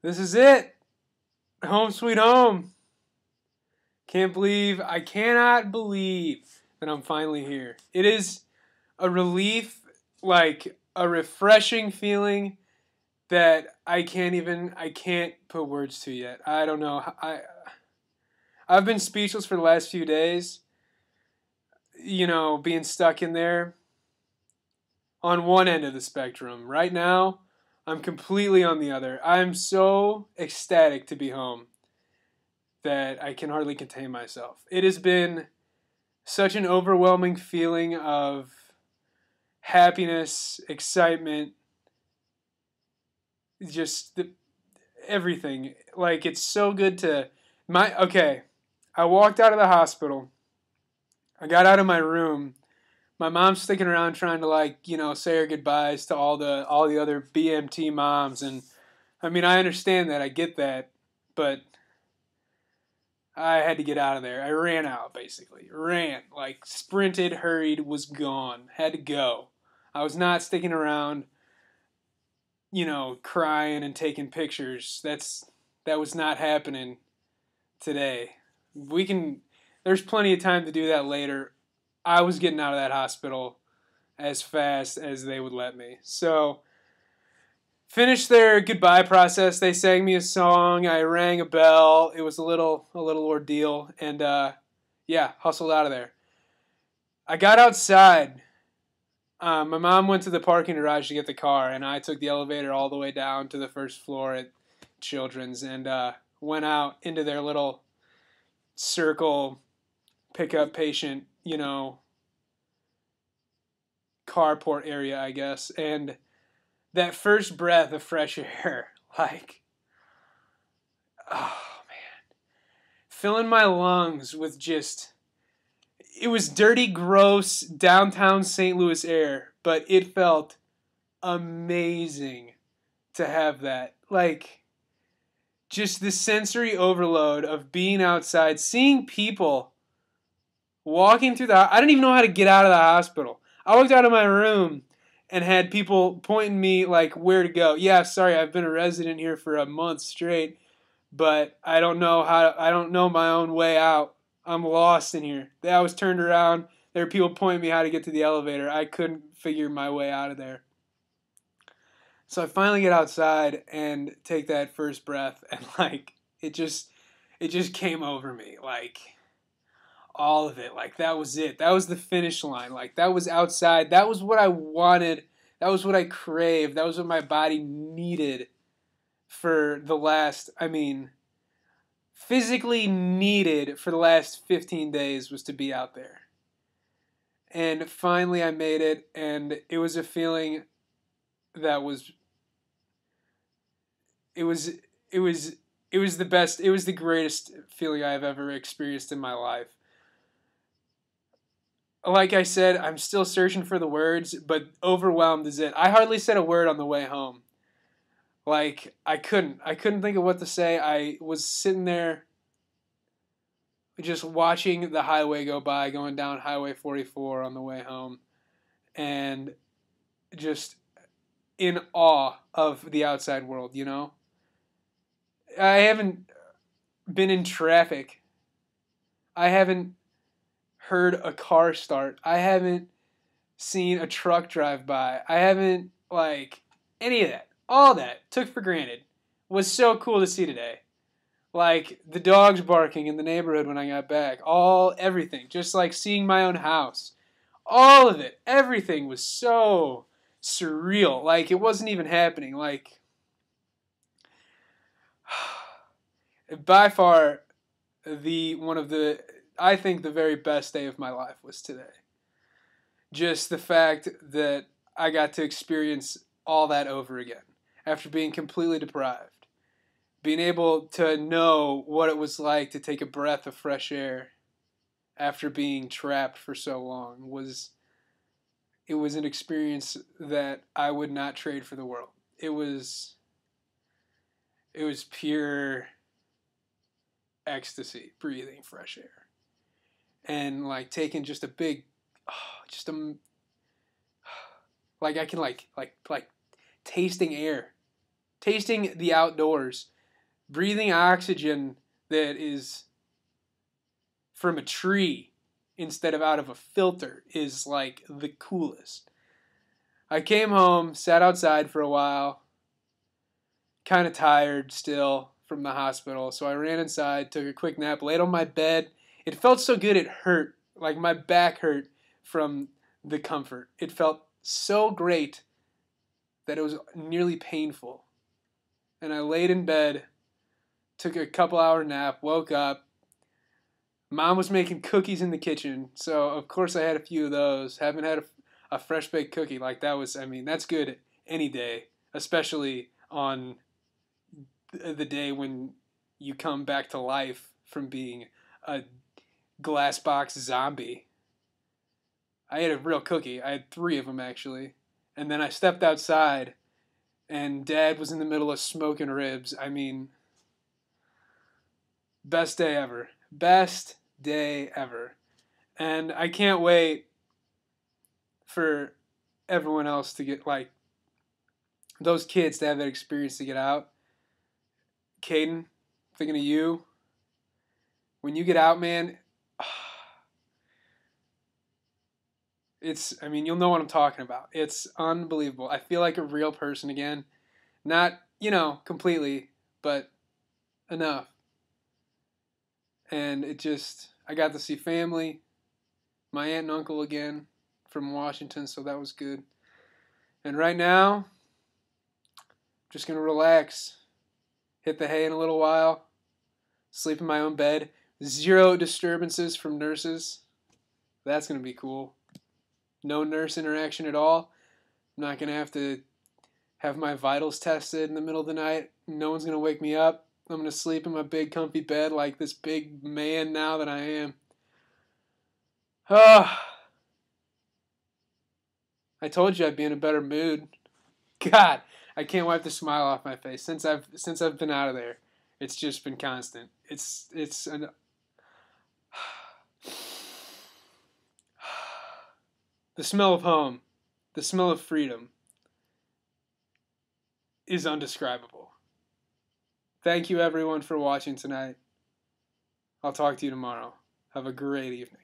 This is it. Home sweet home. I cannot believe that I'm finally here. It is a relief, like a refreshing feeling that I can't put words to yet. I don't know. I've been speechless for the last few days, being stuck in there on one end of the spectrum. Right now, I'm completely on the other. I'm so ecstatic to be home that I can hardly contain myself. It has been such an overwhelming feeling of happiness, excitement, everything. Like, it's so good to I walked out of the hospital. I got out of my room. My mom's sticking around trying to say her goodbyes to all the other BMT moms, and I mean, I understand that. I get that, but I had to get out of there. I ran out, basically. Ran. Like, sprinted, hurried, was gone. Had to go. I was not sticking around, crying and taking pictures. That was not happening today. There's plenty of time to do that later. I was getting out of that hospital as fast as they would let me. So, finished their goodbye process. They sang me a song. I rang a bell. It was a little ordeal, and hustled out of there. I got outside. My mom went to the parking garage to get the car, and I took the elevator all the way down to the first floor at Children's, and went out into their little circle pickup patient, carport area, I guess, and that first breath of fresh air, like, oh man, filling my lungs with it was dirty, gross, downtown St. Louis air, but it felt amazing to have that. Like, just the sensory overload of being outside, seeing people walking through I didn't even know how to get out of the hospital. I walked out of my room and had people pointing me like where to go. Yeah, sorry, I've been a resident here for a month straight, but I don't know my own way out. I'm lost in here. I was turned around. There were people pointing me how to get to the elevator. I couldn't figure my way out of there. So I finally get outside and take that first breath, and it just came over me, like, all of it. Like, that was it. That was the finish line. Like, that was outside. That was what I wanted. That was what I craved. That was what my body needed for physically needed for the last 15 days, was to be out there. And finally I made it, and it was a feeling that was it was the best. It was the greatest feeling I've ever experienced in my life. Like I said, I'm still searching for the words, but overwhelmed is it. I hardly said a word on the way home. Like, I couldn't think of what to say. I was sitting there just watching the highway go by, going down Highway 44 on the way home, and just in awe of the outside world, I haven't been in traffic. I haven't heard a car start. I haven't seen a truck drive by. I haven't, any of that. All that, took for granted, was so cool to see today. Like, the dogs barking in the neighborhood when I got back. Everything. Just like seeing my own house. All of it. Everything was so surreal. Like, it wasn't even happening. Like, by far, I think the very best day of my life was today. Just the fact that I got to experience all that over again after being completely deprived. Being able to know what it was like to take a breath of fresh air after being trapped for so long was an experience that I would not trade for the world. It was pure ecstasy, breathing fresh air. And taking just a big, I can tasting air, tasting the outdoors, breathing oxygen that is from a tree instead of out of a filter is like the coolest. I came home, sat outside for a while, kind of tired still from the hospital, so I ran inside, took a quick nap, laid on my bed. It felt so good it hurt, like my back hurt from the comfort. It felt so great that it was nearly painful. And I laid in bed, took a couple hour nap, woke up. Mom was making cookies in the kitchen, so of course I had a few of those. Haven't had a fresh baked cookie like that was, I mean, that's good any day, especially on the day when you come back to life from being a glass box zombie. I ate a real cookie. I had 3 of them actually. And then I stepped outside and Dad was in the middle of smoking ribs. I mean, best day ever. Best day ever. And I can't wait for everyone else to get, like, those kids to have that experience to get out. Caden, thinking of you. When you get out, man, I mean, you'll know what I'm talking about. It's unbelievable. I feel like a real person again. Not, completely, but enough. And I got to see family, my aunt and uncle again from Washington, so that was good. And right now, just going to relax, hit the hay in a little while, sleep in my own bed, 0 disturbances from nurses. That's going to be cool. No nurse interaction at all. I'm not going to have my vitals tested in the middle of the night. No one's going to wake me up. I'm going to sleep in my big comfy bed like this big man now that I am. I told you I'd be in a better mood. God, I can't wipe the smile off my face since I've been out of there. It's just been constant. The smell of home, the smell of freedom is undescribable. Thank you everyone for watching tonight. I'll talk to you tomorrow. Have a great evening.